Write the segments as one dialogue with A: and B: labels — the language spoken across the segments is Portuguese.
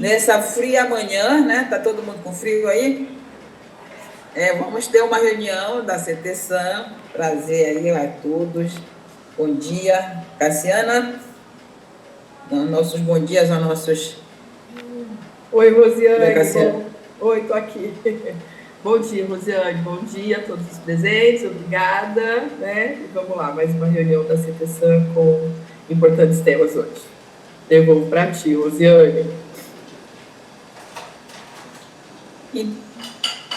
A: nessa fria manhã, né? Tá todo mundo com frio aí? Vamos ter uma reunião da CTSAM, prazer aí a todos. Bom dia, Cassiana. Nossos bom dias aos nossos...
B: Oi, Rosiane. Oi, tô aqui. Bom dia, Rosiane. Bom dia a todos os presentes. Obrigada, né? E vamos lá, mais uma reunião da CTSAM com importantes temas hoje. Devolvo para ti, Rosiane.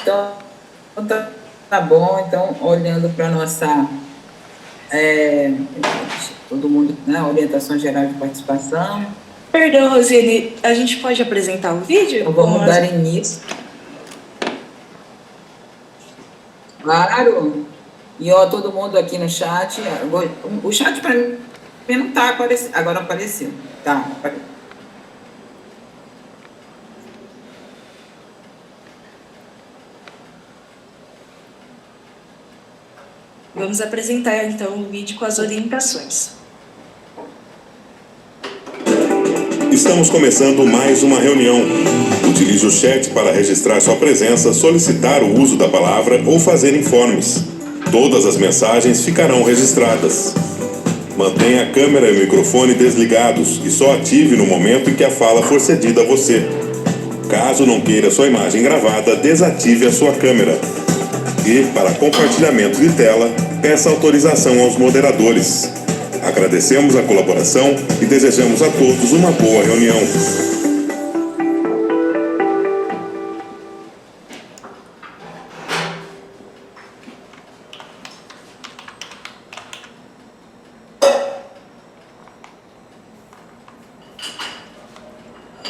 A: Então, tá bom. Então, olhando para a nossa... todo mundo, né? Orientação geral de participação.
C: Perdão, Rosiane, a gente pode apresentar o vídeo?
A: Então, vamos dar início. Claro. E, todo mundo aqui no chat. O chat para mim não está aparecendo. Agora apareceu. Tá.
C: Vamos apresentar, então, o vídeo com as orientações.
D: Estamos começando mais uma reunião. Utilize o chat para registrar sua presença, solicitar o uso da palavra ou fazer informes. Todas as mensagens ficarão registradas. Mantenha a câmera e o microfone desligados e só ative no momento em que a fala for cedida a você. Caso não queira sua imagem gravada, desative a sua câmera. E, para compartilhamento de tela, peça autorização aos moderadores. Agradecemos a colaboração e desejamos a todos uma boa reunião.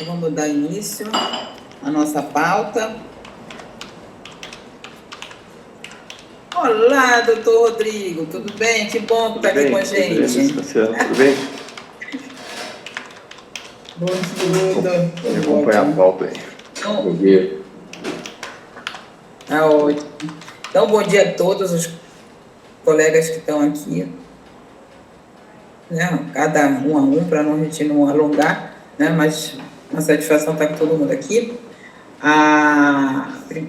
A: Vamos dar início à nossa pauta. Olá, doutor Rodrigo, tudo bem? Que bom que está aqui com a gente.
E: Tudo bem?
A: Bom dia.
E: Vamos acompanhar a pauta aí. Bom dia.
A: Tá ótimo. Então, bom dia a todos os colegas que estão aqui. Né? Cada um a um, para a gente não alongar, né? Mas uma satisfação estar com todo mundo aqui.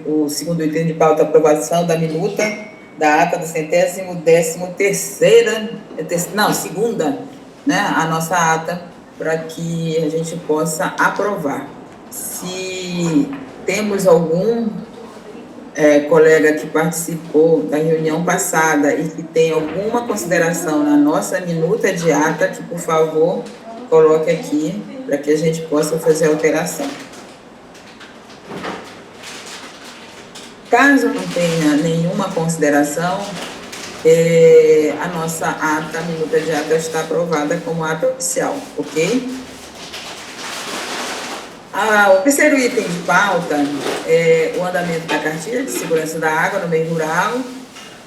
A: O segundo item de pauta, aprovação da minuta da ata do 113ª, segunda, né, a nossa ata, para que a gente possa aprovar. Se temos algum colega que participou da reunião passada e que tem alguma consideração na nossa minuta de ata, que, por favor, coloque aqui, para que a gente possa fazer a alteração. Caso não tenha nenhuma consideração, a nossa ata, a minuta de ata, está aprovada como ata oficial, ok? O terceiro item de pauta é o andamento da cartilha de segurança da água no meio rural,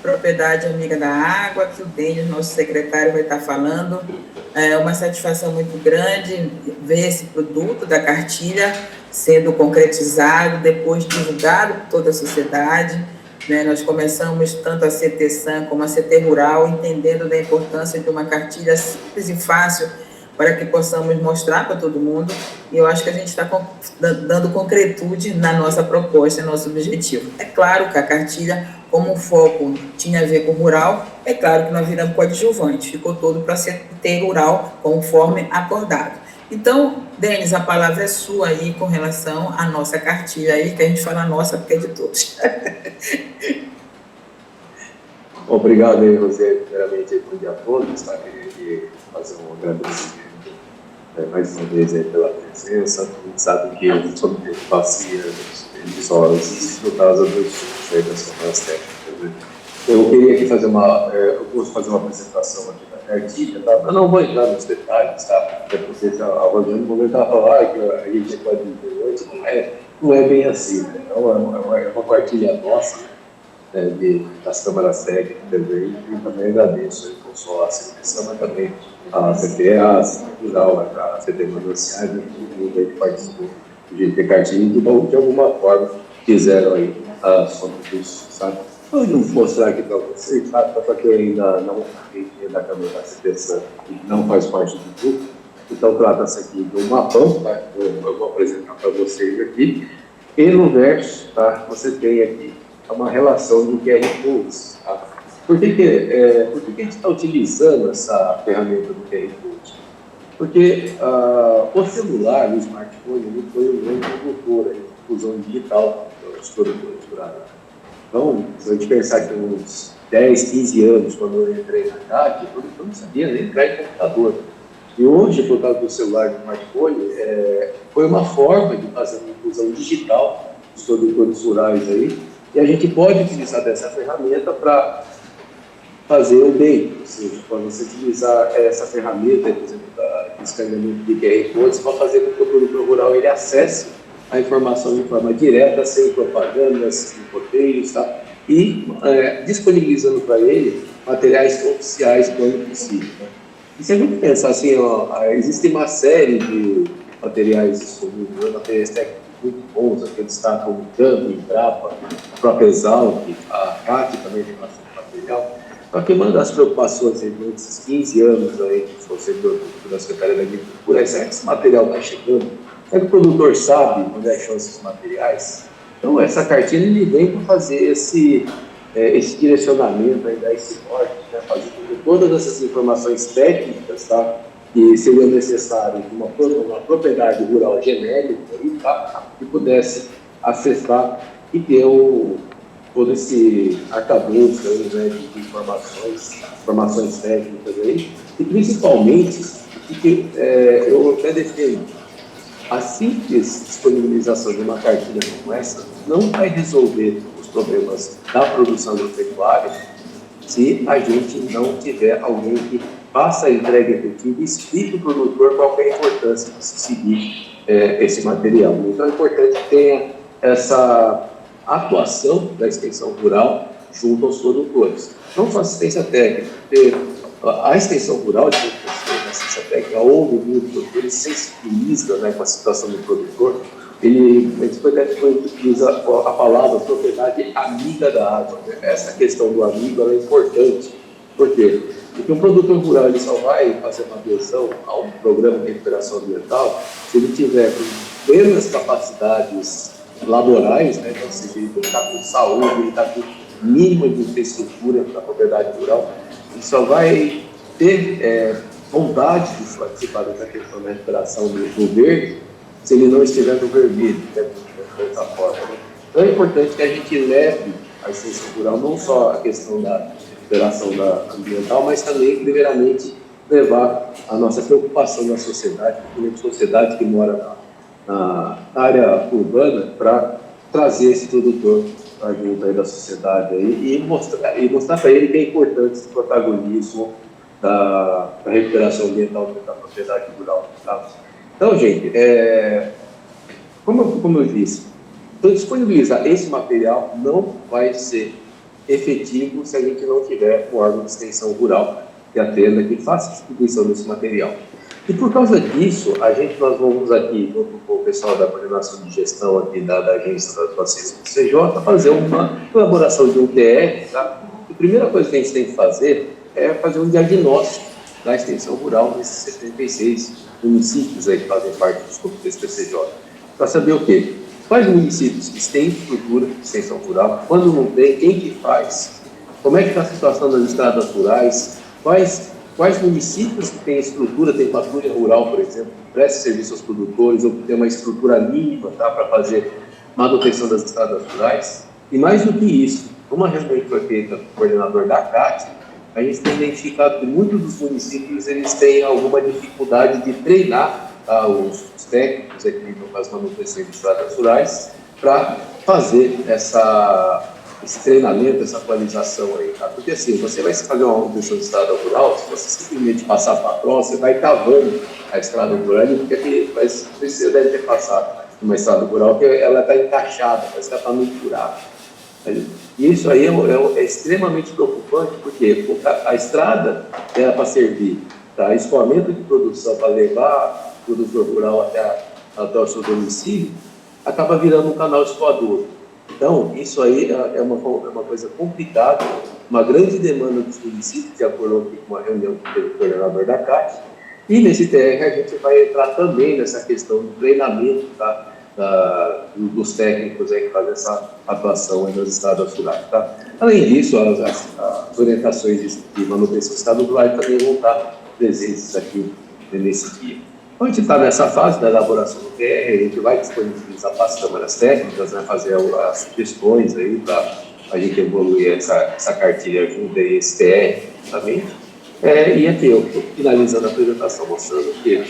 A: propriedade amiga da água, que o Denis, nosso secretário, vai estar falando. É uma satisfação muito grande ver esse produto da cartilha sendo concretizado, depois divulgado por toda a sociedade, né? Nós começamos tanto a CTSAM como a CT Rural, entendendo da importância de uma cartilha simples e fácil para que possamos mostrar para todo mundo, e eu acho que a gente está dando concretude na nossa proposta, nosso objetivo. É claro que a cartilha, como o foco tinha a ver com o rural, é claro que nós viramos coadjuvante, ficou todo para ser rural, conforme acordado. Então, Denis, a palavra é sua aí com relação à nossa cartilha aí, que a gente fala nossa porque é de todos.
E: Obrigado aí, Rosé, primeiramente, bom dia a todos, tá? Queria fazer um agradecimento mais uma vez aí pela presença. A gente sabe que o Comitê de Bacia só existe por causa dos das formas técnicas, né? Eu queria aqui fazer eu vou fazer uma apresentação aqui da cartilha, tá? Eu não vou entrar nos detalhes, tá? Até porque a Rosiane no momento ela falou que a gente pode dizer hoje, não é bem assim, né? Então, é uma cartilha nossa, né, das câmaras técnicas aí, e também agradeço não só a CTSAM, mas também a CTA, a Rural, a CT Mananciais, e todo mundo aí que participou do GT Cartilha, que de alguma forma fizeram aí sobre isso, sabe? Eu vou mostrar aqui para vocês, tá? Para quem ainda não é da Câmara da CTSAM e não faz parte do grupo. Então, trata-se aqui de um mapão, tá? Eu vou apresentar para vocês aqui. E no verso, tá, você tem aqui uma relação do QR Code. Tá? Por que a gente está utilizando essa ferramenta do QR Code? Porque o celular, o smartphone, ele foi um grande produtor de inclusão digital dos produtores rurais. Então, se a gente pensar que uns 10, 15 anos, quando eu entrei na CAT, eu não sabia nem entrar em computador. E hoje, por causa do celular e do smartphone, foi uma forma de fazer uma inclusão digital dos produtores rurais aí, e a gente pode utilizar dessa ferramenta para fazer o bem, ou seja, quando você utilizar essa ferramenta, por exemplo, de escaneamento de QR Code, você pode fazer com que o produtor rural ele acesse a informação de forma direta, sem propagandas, sem roteiros, tá? E disponibilizando para ele materiais oficiais quando possível. Né? E se a gente pensar assim, existe uma série de materiais disponíveis, materiais técnicos muito bons, aqui destacam o CAMP, o Embrapa, a própria Exalc, a CAT também tem bastante material. Só que uma das preocupações durante esses 15 anos aí, que foi servidor da Secretaria da Agricultura, é será que esse material está chegando? Será que o produtor sabe onde acham esses materiais? Então, essa cartilha ele vem para fazer esse direcionamento, aí, dar esse norte, né? Fazer com que todas essas informações técnicas, tá? Que seriam necessárias de uma propriedade rural genérica, aí, tá? Que pudesse acessar e ter todo esse arcabouço aí, né, de informações técnicas aí, e principalmente, porque eu até defendo, a simples disponibilização de uma cartilha como essa não vai resolver os problemas da produção agropecuária se a gente não tiver alguém que faça a entrega efetiva e explique ao produtor qual é a importância de se seguir esse material. Então é importante que tenha essa atuação da extensão rural junto aos produtores. Não só assistência técnica, porque a extensão rural, de assistência técnica, ouve muito o produtor, ele sensibiliza, né, com a situação do produtor, ele utiliza a palavra propriedade amiga da água. Né? Essa questão do amigo ela é importante. Por quê? Porque um produtor rural ele só vai fazer uma adesão a um programa de recuperação ambiental se ele tiver com plenas capacidades laborais, né? Então, se ele está com saúde, ele está com mínimo de infraestrutura para a propriedade rural, ele só vai ter vontade de participar da questão da recuperação do verde se ele não estiver no vermelho, né? Dessa forma. Né? Então é importante que a gente leve a extensão rural não só a questão da recuperação ambiental, mas também, primeiramente, levar a nossa preocupação da sociedade, principalmente a sociedade que mora na área urbana, para trazer esse produtor para junto aí da sociedade aí, e mostrar para ele que é importante esse protagonismo da recuperação ambiental da propriedade rural. Tá? Então, gente, como eu disse, então, disponibilizar esse material não vai ser efetivo se a gente não tiver um órgão de extensão rural que atenda, que faça a distribuição desse material. E por causa disso, nós vamos aqui, junto com o pessoal da coordenação de gestão aqui da agência das vacinas do CJ, fazer uma elaboração de um TR, tá? A primeira coisa que a gente tem que fazer é fazer um diagnóstico da extensão rural nesses 76 municípios aí que fazem parte dos comitês PCJ. Para saber o quê? Quais municípios que têm estrutura de extensão rural? Quando não tem, quem que faz? Como é que está a situação das estradas rurais? Quais municípios que têm estrutura, tem patrulha rural, por exemplo, que presta serviço aos produtores ou que tem uma estrutura mínima, tá, para fazer manutenção das estradas rurais? E mais do que isso, uma reunião que foi feita com o coordenador da CAT, a gente tem identificado que muitos dos municípios eles têm alguma dificuldade de treinar os técnicos aqui nas manutenções de estradas rurais para fazer esse treinamento, essa atualização aí, tá? Porque assim, você vai fazer uma manutenção de estrada rural, se você simplesmente passar para a prova, você vai cavando a estrada rural, porque você deve ter passado uma estrada rural que ela está encaixada, parece que ela está muito furada. E isso aí é extremamente preocupante, porque a estrada era para servir para escoamento de produção, para levar o produtor rural até o seu domicílio, acaba virando um canal escoador. Então, isso aí é uma coisa complicada, uma grande demanda dos municípios, de acordo aqui com uma reunião que teve o coordenador da CAT. E nesse TR a gente vai entrar também nessa questão do treinamento, tá, dos técnicos aí que fazem essa atuação aí nas estradas rurais, tá? Além disso, as orientações de manutenção do estado rural também vão estar presentes aqui nesse dia. Então, a gente está nessa fase da elaboração do TR, a gente vai disponibilizar para as câmaras técnicas, né, fazer as sugestões aí para a gente evoluir essa cartilha junto a esse TR também. E aqui eu estou finalizando a apresentação, mostrando que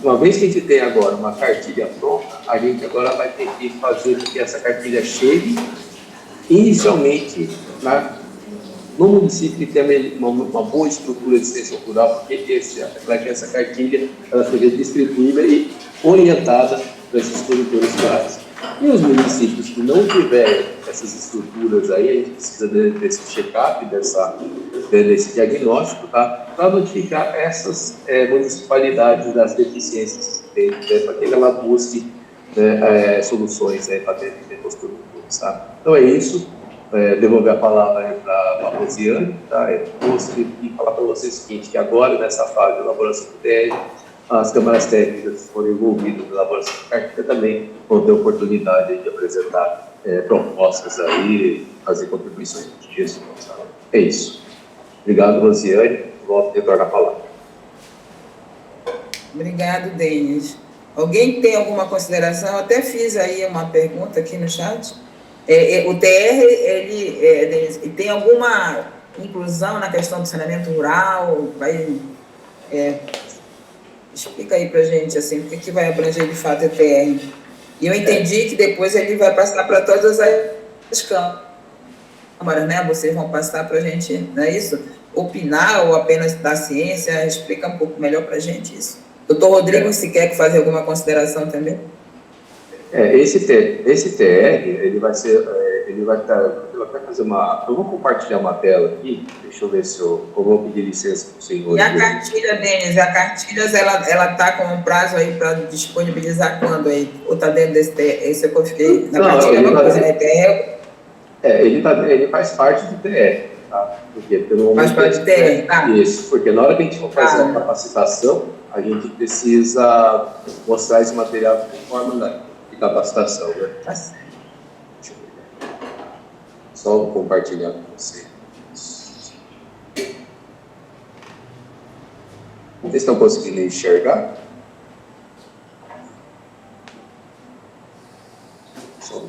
E: uma vez que a gente tem agora uma cartilha pronta, a gente agora vai ter que fazer com que essa cartilha chegue inicialmente no município que tem uma boa estrutura de extensão rural, para que essa cartilha ela seja distribuída e orientada para esses produtores rurais. E os municípios que não tiverem essas estruturas aí, a gente precisa desse check-up, desse diagnóstico, tá? Para notificar essas municipalidades das deficiências que tem, para que ela busque soluções para atender os produtores. Tá? Então é isso. Devolver a palavra para a Rosiane, tá? E falar para vocês o seguinte, que agora, nessa fase de elaboração do TR, as câmaras técnicas que foram envolvidas na elaboração da cartilha também vão ter oportunidade de apresentar propostas aí, fazer contribuições de gestão. Tá? É isso. Obrigado, Rosiane. Volto a retornar a palavra.
A: Obrigado, Denis. Alguém tem alguma consideração? Eu até fiz aí uma pergunta aqui no chat. O TR, Denis, tem alguma inclusão na questão do saneamento rural? Explica aí para a gente, assim, o que vai abranger de fato o TR. E eu entendi que depois ele vai passar para todas as câmaras, né? Vocês vão passar para a gente, não é isso? Opinar ou apenas dar ciência? Explica um pouco melhor para a gente isso. Doutor Rodrigo, se quer fazer alguma consideração também?
E: Esse TR, ele vai fazer eu vou compartilhar uma tela aqui, deixa eu ver se eu vou pedir licença para o senhor.
A: E a cartilha, Denis, ela está com um prazo aí para disponibilizar quando aí? Ou está dentro desse TR? Esse eu fiquei na cartilha, uma coisa, né? TR?
E: Ele faz parte do TR, tá? Porque
A: faz parte do TR, tá?
E: Isso, porque na hora que a gente for fazer a capacitação, a gente precisa mostrar esse material de forma de capacitação, né?
A: Tá certo.
E: Deixa eu ver. Só vou compartilhar com você. Vocês estão conseguindo enxergar?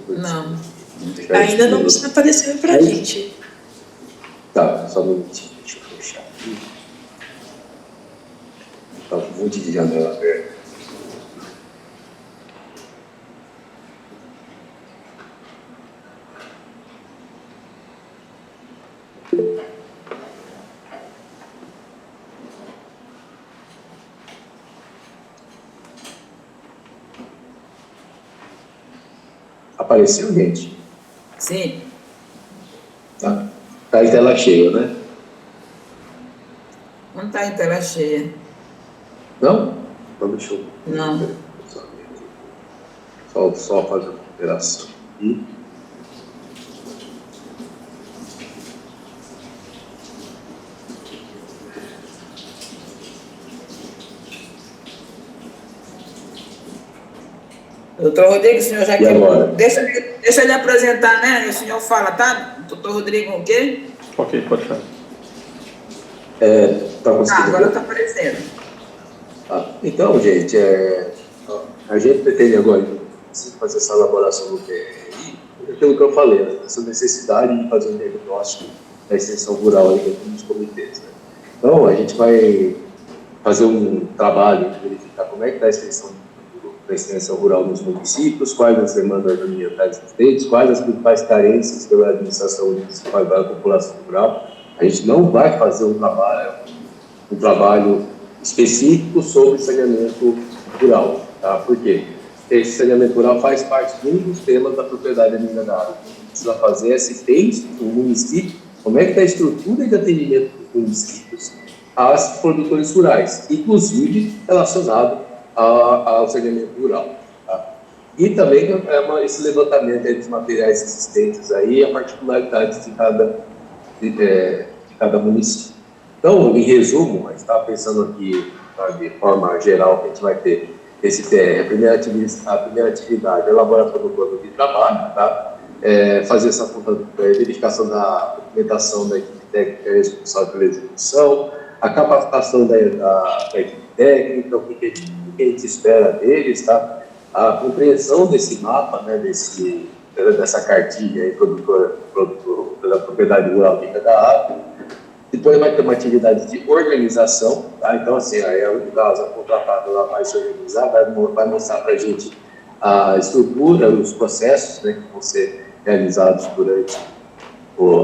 A: Não.
C: Ainda não está aparecendo para a gente.
E: Tá, só um minutinho, deixa eu fechar aqui. Tá um monte de janela aberta. Apareceu, gente?
A: Sim.
E: Tá em tela cheia, né?
A: Não está em tela cheia.
E: Não? Então deixa eu...
A: Não.
E: Só fazer uma operação aqui.
A: Doutor Rodrigo, o senhor já
E: quer...
A: Deixa ele apresentar, né? O senhor fala, tá? Doutor Rodrigo, o quê?
F: Ok, pode falar.
E: Tá conseguindo
A: agora está aparecendo.
E: Então, gente, a gente pretende agora fazer essa elaboração do TRI, pelo que eu falei, né? Essa necessidade de fazer um diagnóstico da extensão rural aí dentro dos comitês, né? Então, a gente vai fazer um trabalho de verificar como é que está a extensão rural nos municípios, quais as demandas ambientais existentes, quais as principais carências pela administração municipal da população rural. A gente não vai fazer um trabalho específico sobre saneamento rural, tá? Por quê? Esse saneamento rural faz parte de um dos temas da propriedade minerária. A gente precisa fazer esse texto do município, como é que está a estrutura de atendimento dos municípios aos produtores rurais, inclusive relacionado ao saneamento rural. Tá? E também esse levantamento dos materiais existentes aí, a particularidade de cada município. Então, em resumo, a gente estava pensando aqui, de forma geral, que a gente vai ter esse TR. A primeira atividade é elaborar todo o plano de trabalho, tá? Fazer essa verificação da documentação da equipe técnica responsável pela execução, a capacitação da equipe técnica, o que a gente espera deles, tá? A compreensão desse mapa, né, dessa cartilha aí, produtor da propriedade rural rica da água. Depois vai ter uma atividade de organização, tá? Então, assim, aí no caso, a contratada ela vai se organizar, vai mostrar para a gente a estrutura, os processos, né, que vão ser realizados durante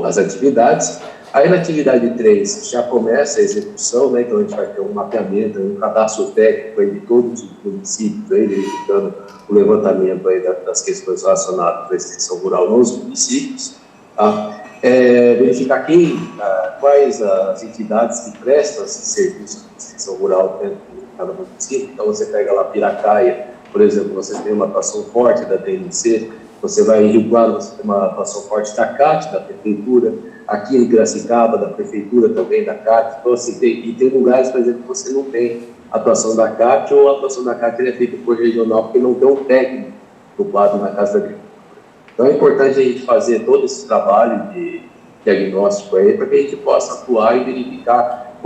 E: as atividades. Aí na atividade 3 já começa a execução, né? Então a gente vai ter um mapeamento, um cadastro técnico aí de todos os municípios, aí, verificando o levantamento aí das questões relacionadas à extensão rural nos municípios, tá? Verificar quais as entidades que prestam esse serviço de extensão rural dentro de cada município. Então você pega lá Piracaia, por exemplo, você tem uma atuação forte da DNC, você vai em Rio Claro, você tem uma atuação forte da CAT, da Prefeitura, aqui em Piracicaba, da Prefeitura também, da CAT. Então, assim, tem lugares, por exemplo, que você não tem atuação da CAT, ou a atuação da CAT é feita por regional, porque não tem um técnico do quadro na Casa da Agricultura. Então, é importante a gente fazer todo esse trabalho de diagnóstico aí, para que a gente possa atuar e verificar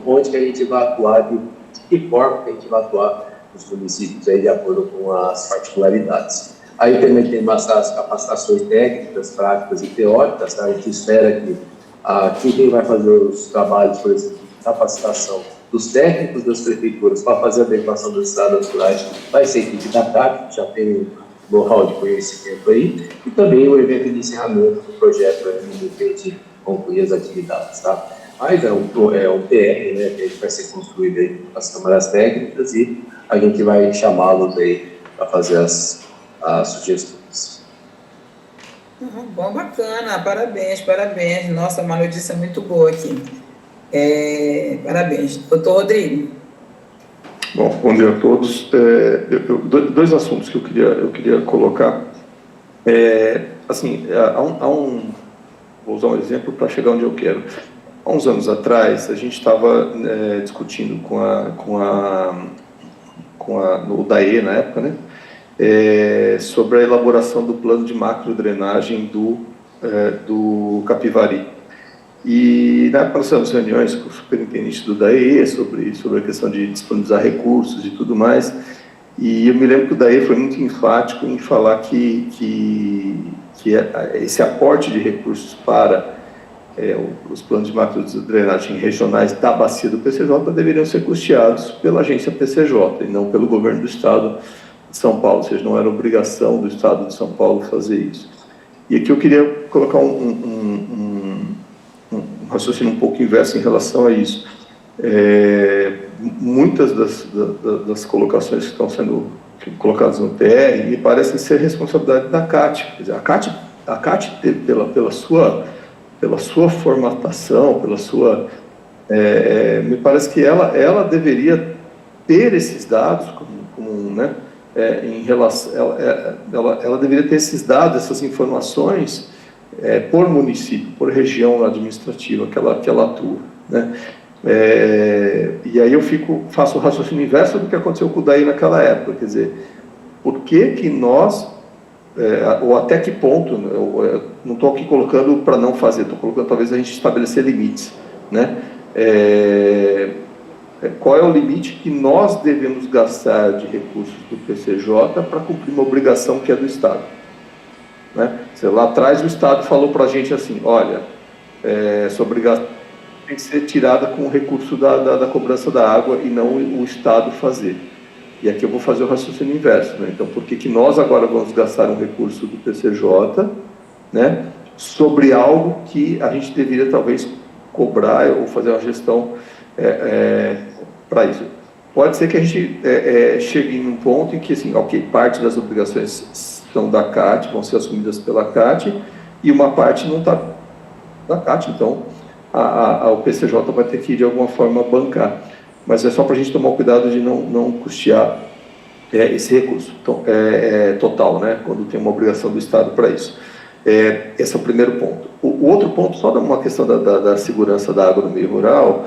E: onde que a gente vai atuar, de que forma que a gente vai atuar nos municípios aí, de acordo com as particularidades. Aí também tem as capacitações técnicas, práticas e teóricas, tá? A gente espera que quem vai fazer os trabalhos, por exemplo, de capacitação dos técnicos das prefeituras para fazer a adequação das estradas rurais vai ser a equipe da CAT, que já tem um know-how de conhecimento aí, e também o evento de encerramento do projeto para a gente concluir as atividades, tá? Mas é um PR, né, que vai ser construído aí com as câmaras técnicas e a gente vai chamá-los aí para fazer as sugestões.
A: Bom, bacana, parabéns. Nossa, uma notícia muito boa aqui. Parabéns. Doutor Rodrigo.
F: Bom dia a todos. Dois assuntos que eu queria colocar. Vou usar um exemplo para chegar onde eu quero. Há uns anos atrás, a gente estava discutindo no DAE, na época, né? Sobre a elaboração do plano de macrodrenagem do Capivari. E na época nós tivemos reuniões com o superintendente do DAE sobre a questão de disponibilizar recursos e tudo mais, e eu me lembro que o DAE foi muito enfático em falar que esse aporte de recursos para os planos de macrodrenagem regionais da bacia do PCJ deveriam ser custeados pela agência PCJ e não pelo governo do estado de São Paulo, ou seja, não era obrigação do estado de São Paulo fazer isso. E aqui eu queria colocar um raciocínio um pouco inverso em relação a isso. Muitas das colocações que estão sendo colocadas no TR me parecem ser responsabilidade da CAT. Quer dizer, a CAT pela sua formatação, me parece que ela deveria ter esses dados né, em relação, ela deveria ter esses dados, essas informações por município, por região administrativa que ela atua, né? E aí eu faço o raciocínio inverso do que aconteceu com o DAI naquela época, quer dizer, por que nós, ou até que ponto, eu não estou aqui colocando para não fazer, estou colocando talvez a gente estabelecer limites, né? Qual é o limite que nós devemos gastar de recursos do PCJ para cumprir uma obrigação que é do Estado, né? Lá atrás o Estado falou para a gente assim, olha, essa obrigação tem que ser tirada com o recurso da cobrança da água e não o Estado fazer. E aqui eu vou fazer o raciocínio inverso, né? Então, por que nós agora vamos gastar um recurso do PCJ, né, sobre algo que a gente deveria talvez cobrar ou fazer uma gestão para isso? Pode ser que a gente chegue num ponto em que, assim, ok, parte das obrigações são da CAT, vão ser assumidas pela CAT, e uma parte não está da CAT, então o PCJ vai ter que, de alguma forma, bancar. Mas é só para a gente tomar o cuidado de não custear esse recurso total, né, quando tem uma obrigação do Estado para isso. Esse é o primeiro ponto. O outro ponto, só uma questão da segurança da água no meio rural,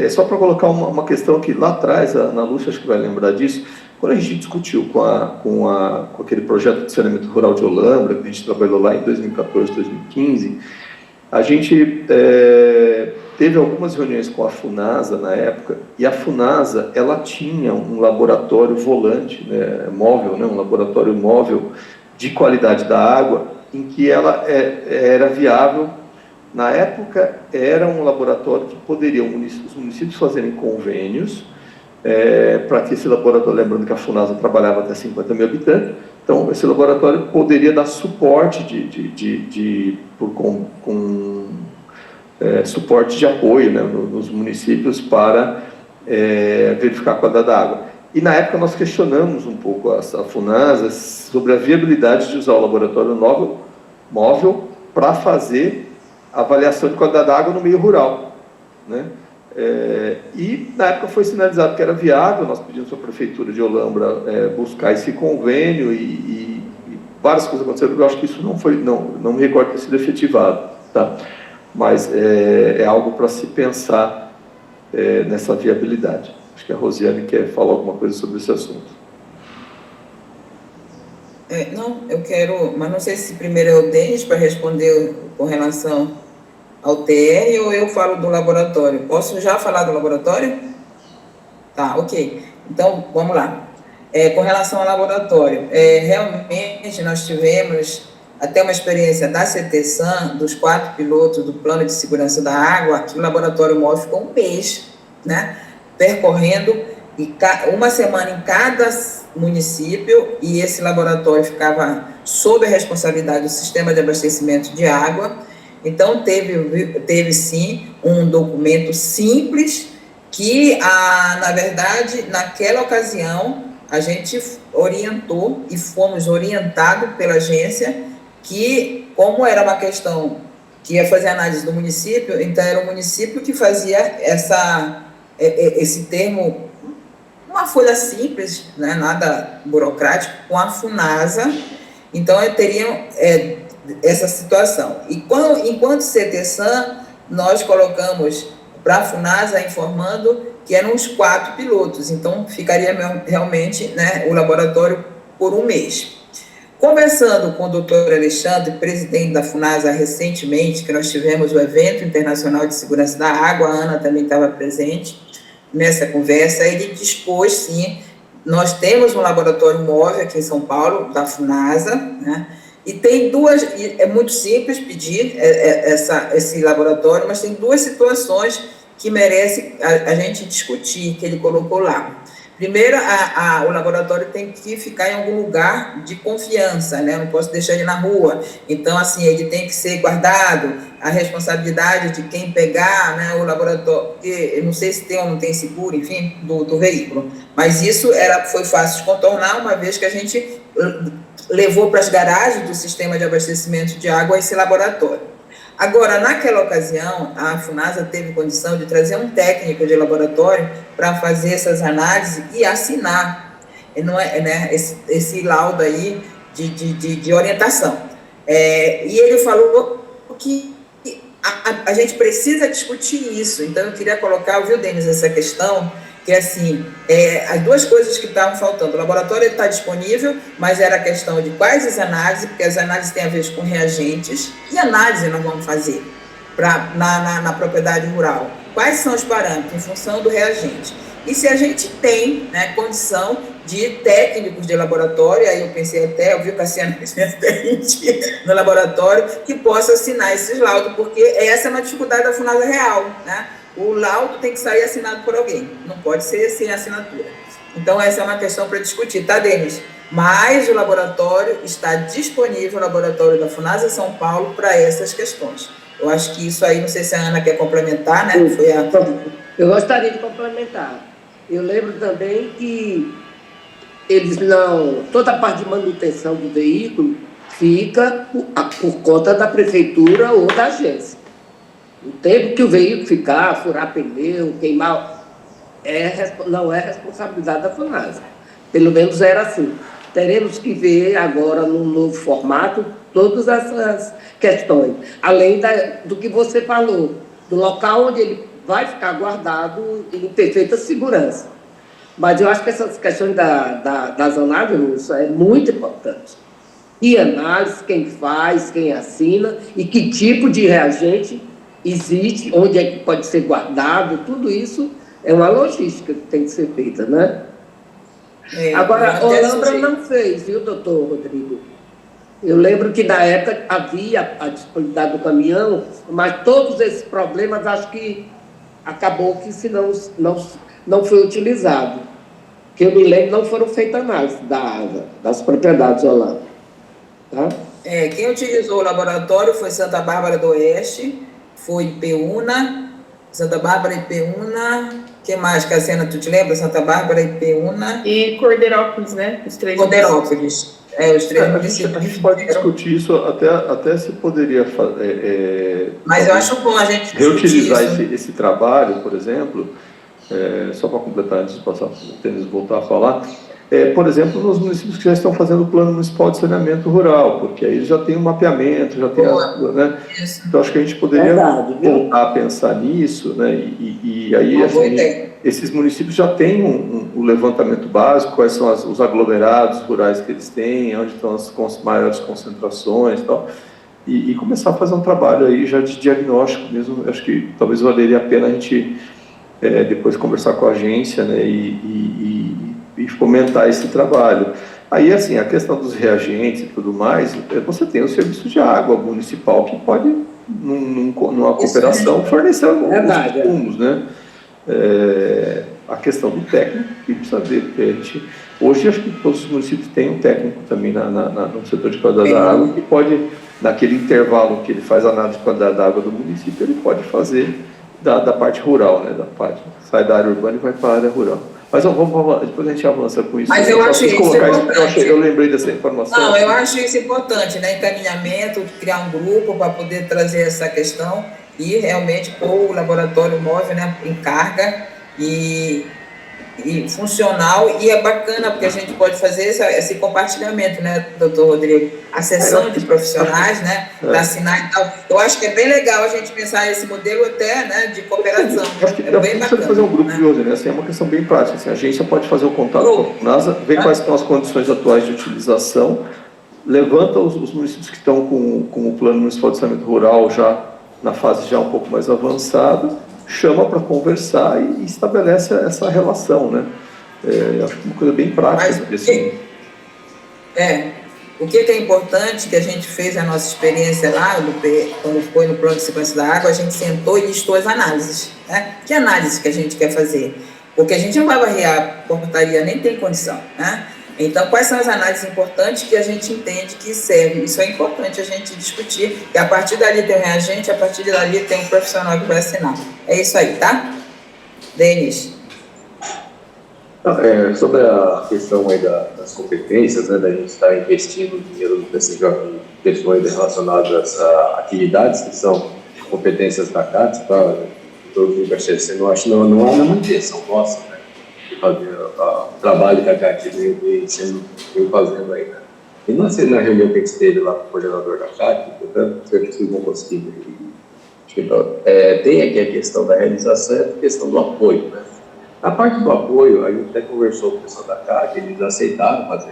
F: Só para colocar uma questão aqui, lá atrás, a Ana Lúcia acho que vai lembrar disso, quando a gente discutiu com aquele projeto de saneamento rural de Olambra, que a gente trabalhou lá em 2014, 2015, a gente teve algumas reuniões com a FUNASA na época, e a FUNASA, ela tinha um laboratório volante, né, móvel, né, um laboratório móvel de qualidade da água, em que ela era viável. Na época, era um laboratório que poderiam os municípios fazerem convênios para que esse laboratório, lembrando que a FUNASA trabalhava até 50 mil habitantes, então esse laboratório poderia dar suporte suporte de apoio, né, nos municípios para verificar a qualidade da água. E na época nós questionamos um pouco a FUNASA sobre a viabilidade de usar o laboratório móvel para fazer a avaliação de qualidade da água no meio rural, né? E na época foi sinalizado que era viável, nós pedimos para a Prefeitura de Olambra buscar esse convênio e várias coisas aconteceram, eu acho que isso não me recordo ter sido efetivado, tá? Mas é algo para se pensar nessa viabilidade. Acho que a Rosiane quer falar alguma coisa sobre esse assunto.
A: Não, eu quero, mas não sei se primeiro é o Denis para responder com relação ao TR ou eu falo do laboratório. Posso já falar do laboratório? Tá, ok. Então, vamos lá. Com relação ao laboratório, realmente nós tivemos até uma experiência da CTSAN, dos 4 pilotos do Plano de Segurança da Água, que o laboratório móvel ficou um mês, né, percorrendo, e uma semana em cada município, e esse laboratório ficava sob a responsabilidade do Sistema de Abastecimento de Água. Então, teve sim um documento simples que, na verdade, naquela ocasião, a gente orientou e fomos orientados pela agência que, como era uma questão que ia fazer análise do município, então era o município que fazia esse termo, uma folha simples, né, nada burocrático, com a FUNASA. Então, teriam essa situação. E enquanto CTSAN, nós colocamos para a FUNASA informando que eram os 4 pilotos, então ficaria realmente, né, o laboratório por um mês. Conversando com o doutor Alexandre, presidente da FUNASA, recentemente, que nós tivemos o evento internacional de segurança da água, a Ana também estava presente nessa conversa, ele dispôs, sim, nós temos um laboratório móvel aqui em São Paulo, da FUNASA, né, e tem é muito simples pedir esse laboratório, mas tem 2 situações que merecem a gente discutir, que ele colocou lá. Primeiro, o laboratório tem que ficar em algum lugar de confiança, né? Eu não posso deixar ele na rua. Então, assim, ele tem que ser guardado, a responsabilidade de quem pegar, né, o laboratório, porque eu não sei se tem ou não tem seguro, enfim, do veículo. Mas isso foi fácil de contornar, uma vez que a gente levou para as garagens do Sistema de Abastecimento de Água esse laboratório. Agora, naquela ocasião, a FUNASA teve condição de trazer um técnico de laboratório para fazer essas análises e assinar, não né, esse laudo aí de orientação. E ele falou que a gente precisa discutir isso. Então, eu queria colocar, viu, Denis, essa questão, que assim, as 2 coisas que estavam faltando. O laboratório está disponível, mas era a questão de quais as análises, porque as análises têm a ver com reagentes. Que análise nós vamos fazer na propriedade rural? Quais são os parâmetros em função do reagente? E se a gente tem, né, condição de técnicos de laboratório, aí eu pensei até, eu vi o Cassiano no laboratório, que possa assinar esses laudos, porque essa é uma dificuldade da FUNASA real, né? O laudo tem que sair assinado por alguém, não pode ser sem assinatura. Então, essa é uma questão para discutir, tá, Denis? Mas o laboratório está disponível, o laboratório da FUNASA São Paulo, para essas questões. Eu acho que isso aí, não sei se a Ana quer complementar, né?
G: Eu gostaria de complementar. Eu lembro também que toda a parte de manutenção do veículo fica por conta da prefeitura ou da agência. O tempo que o veículo ficar, furar pneu, queimar, não é responsabilidade da FUNASA. Pelo menos era assim. Teremos que ver agora, num novo formato, todas essas questões. Além do que você falou, do local onde ele vai ficar guardado em perfeita segurança. Mas eu acho que essas questões das análises, isso é muito importante. E análise, quem faz, quem assina, e que tipo de reagente existe, onde é que pode ser guardado, tudo isso é uma logística que tem que ser feita, né? Agora, a Olambra não fez, viu, doutor Rodrigo? Eu lembro que na época havia a disponibilidade do caminhão, mas todos esses problemas acho que acabou que se não foi utilizado. Que eu me lembro, não foram feitas análises das propriedades Olambra. Tá?
A: Quem utilizou o laboratório foi Santa Bárbara do Oeste, foi Ipeúna, Santa Bárbara e Ipeúna, que mais, Cassiana, tu te lembra? Santa Bárbara e Ipeúna.
B: E Cordeirópolis, né? Os três.
A: Cordeirópolis. Os três municípios.
F: A gente pode discutir isso, até se poderia fazer.
A: Mas eu acho bom a gente
F: reutilizar esse trabalho, por exemplo, só para completar antes de passar para o Tênis voltar a falar. Por exemplo, nos municípios que já estão fazendo o plano municipal de saneamento rural, porque aí já tem um mapeamento, já tem né? Então acho que a gente poderia voltar a pensar nisso, né? E aí assim, esses municípios já têm um levantamento básico, quais são os aglomerados rurais que eles têm, onde estão as maiores concentrações e tal, e começar a fazer um trabalho aí já de diagnóstico mesmo. Acho que talvez valeria a pena a gente depois conversar com a agência, né? E fomentar esse trabalho. Aí, assim, a questão dos reagentes e tudo mais, você tem o serviço de água municipal que pode, numa cooperação, fornecer os insumos, né? A questão do técnico, que precisa ver, porque hoje acho que todos os municípios têm um técnico também no setor de qualidade da água, que pode, naquele intervalo que ele faz a análise de qualidade da água do município, ele pode fazer da parte rural, né? Da parte, sai da área urbana e vai para a área rural. Mas depois a gente avança com isso.
A: Mas eu acho isso importante.
F: Eu lembrei dessa informação.
A: Não, eu acho isso importante, né? Encaminhamento, criar um grupo para poder trazer essa questão e realmente pôr o laboratório móvel, né, em carga e funcional. E é bacana porque a gente pode fazer esse compartilhamento, né, doutor Rodrigo? A sessão de profissionais, né, para assinar e tal. Eu acho que é bem legal a gente pensar esse modelo até, né, de cooperação.
F: Acho que bem bacana, fazer um grupo, né? Assim, é uma questão bem prática. Assim, a agência pode fazer o contato com a NASA, ver quais são as condições atuais de utilização, levanta os municípios que estão com o plano municipal de saneamento rural já na fase já um pouco mais avançada, chama para conversar e estabelece essa relação, né? Acho que é uma coisa bem prática.
A: O que é importante, que a gente fez a nossa experiência lá, quando foi no plano de segurança da água, a gente sentou e listou as análises, né? Que análise que a gente quer fazer? Porque a gente não vai varrer a portaria, nem tem condição, né? Então, quais são as análises importantes que a gente entende que servem? Isso é importante a gente discutir, e a partir dali tem um reagente, a partir dali tem um profissional que vai assinar. É isso aí, tá? Denis.
E: Sobre a questão aí das competências, né, da gente estar investindo dinheiro no PCJ em questões relacionadas a atividades que são competências da CATES, para todos os universidades, eu acho que não há nenhuma intenção nossa, né, de fazer o trabalho que a CATES vem fazendo aí, né. E na reunião que a gente teve lá com o coordenador da CATES, portanto, vocês vão conseguir. Tem aqui a questão da realização e a questão do apoio, né. A parte do apoio, a gente até conversou com o pessoal da CAT, eles aceitaram fazer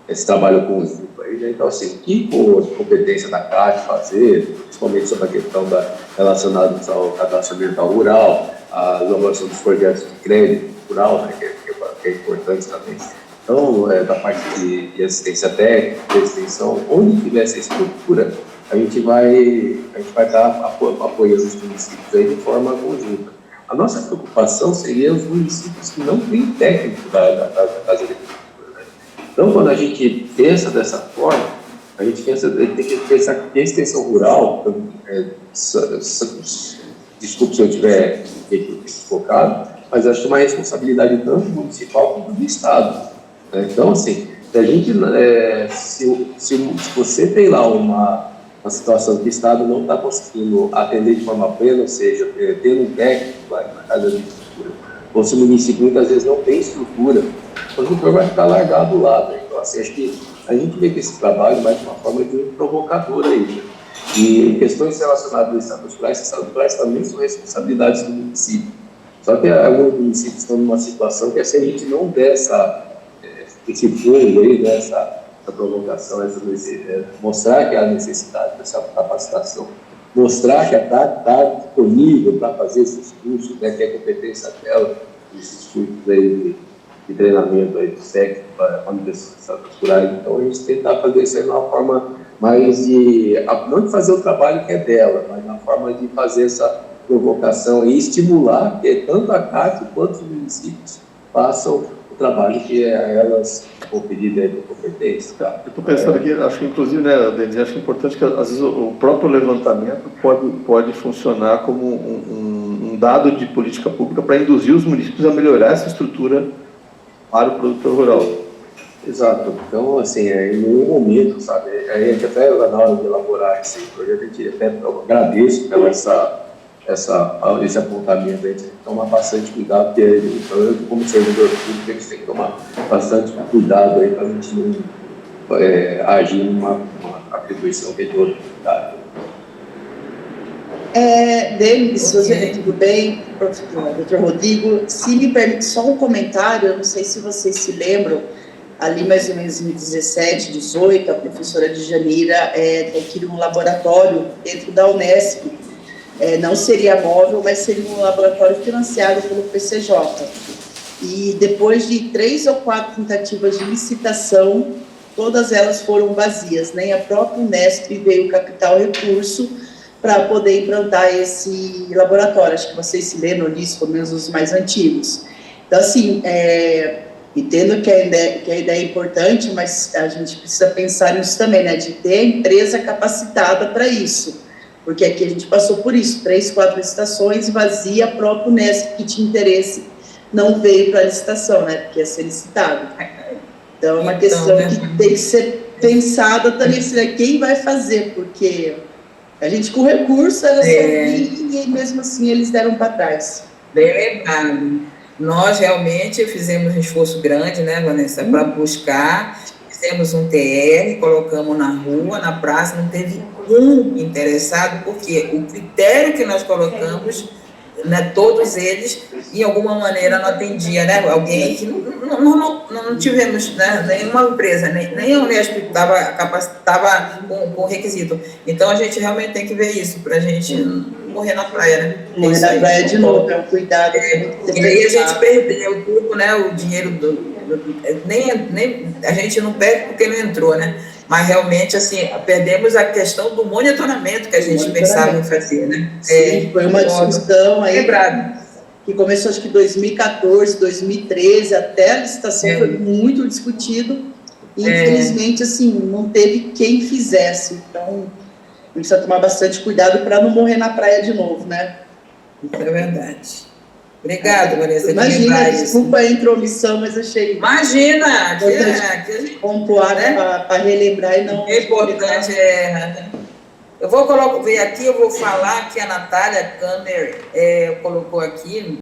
E: esse trabalho conjunto aí, né? Então, assim, o que for de competência da CAT fazer, principalmente sobre a questão relacionada ao cadastro ambiental rural, a elaboração dos projetos de crédito rural, né? que é importante também. Então, da parte de assistência técnica, de extensão, onde tiver essa estrutura, a gente vai estar apoiando os municípios aí de forma conjunta. A nossa preocupação seria os municípios que não têm técnico da Casa de Cultura, né? Então, quando a gente pensa dessa forma, a gente tem que pensar que a extensão rural, desculpe se eu tiver equivocado, mas acho que é uma responsabilidade tanto municipal quanto do Estado, né? Então, assim, a gente, se você tem lá uma situação que o Estado não está conseguindo atender de forma plena, ou seja, tendo um técnico na Casa de Cultura, ou se o município muitas vezes não tem estrutura, o produtor vai ficar largado lá, né? Então, assim, acho que a gente vê que esse trabalho mais de uma forma de um provocador aí, né? E questões relacionadas aos estados rurais também são responsabilidades do município. Só que alguns municípios estão numa situação que se a gente não der esse fundo aí, né, essa provocação, mostrar que há necessidade dessa capacitação, mostrar que está disponível para fazer esses cursos, né, que é competência dela, esses cursos aí de treinamento aí do SEC para manutenção dos estados rurais. Então, a gente tentar fazer isso aí de uma forma mais não de fazer o trabalho que é dela, mas na forma de fazer essa provocação e estimular que tanto a CAT quanto os municípios façam o trabalho que elas vão pedir de competência. Tá?
F: Eu estou pensando aqui, acho que inclusive, né, Denise, acho importante que às vezes o próprio levantamento pode funcionar como um dado de política pública para induzir os municípios a melhorar essa estrutura para o produtor rural.
E: Exato. Então, assim, em nenhum momento, sabe, a gente até na hora de elaborar esse projeto, a gente até agradeço pela esse apontamento, a gente tem que tomar bastante cuidado, porque eu, como servidor público, a gente tem que tomar bastante cuidado aí para a gente não agir numa atribuição que é de outra comunidade.
H: Denis, tudo bem? Doutor Rodrigo, se me permite só um comentário, eu não sei se vocês se lembram, ali mais ou menos em 2017, 2018, a professora Djanira adquiriu um laboratório dentro da Unesp. Não seria móvel, mas seria um laboratório financiado pelo PCJ. E depois de 3 ou 4 tentativas de licitação, todas elas foram vazias. Nem a própria Unesp veio captar o recurso para poder implantar esse laboratório. Acho que vocês se lembram disso, pelo menos os mais antigos. Então, assim, entendo que a ideia é importante, mas a gente precisa pensar nisso também, né? De ter a empresa capacitada para isso. Porque aqui a gente passou por isso, 3, 4 licitações, vazia, a própria Unesp, que tinha interesse, não veio para a licitação, né? Porque ia ser licitado. Então, é uma questão que tem que ser pensada também, quem vai fazer, porque a gente com recurso, elas e mesmo assim eles deram para trás.
A: Bem lembrado. Nós realmente fizemos um esforço grande, né, Vanessa, para buscar, fizemos um TR, colocamos na rua, na praça, não teve um interessado, porque o critério que nós colocamos, né, todos eles, de alguma maneira, não atendia, né, alguém que não tivemos, né, nenhuma empresa, nem a Unesp estava com requisito. Então, a gente realmente tem que ver isso, para a gente não morrer na praia, né?
H: Morrer na praia de novo, é um cuidado.
A: E aí a gente perdeu tudo, né, o dinheiro nem a gente não perde porque não entrou, né? Mas realmente, assim, perdemos a questão do monitoramento que a gente pensava em fazer, né?
H: Sim, foi uma discussão aí que começou acho que em 2014, 2013, até a licitação foi muito discutido e infelizmente, assim, não teve quem fizesse. Então, a gente precisa tomar bastante cuidado para não morrer na praia de novo, né?
A: Isso é verdade. Obrigada, Vanessa.
H: Imagina, desculpa a intromissão, mas achei.
A: Imagina!
H: Pontuar, né? Para relembrar e não.
A: É importante, eu vou ver aqui, eu vou falar que a Natália Kammer colocou aqui.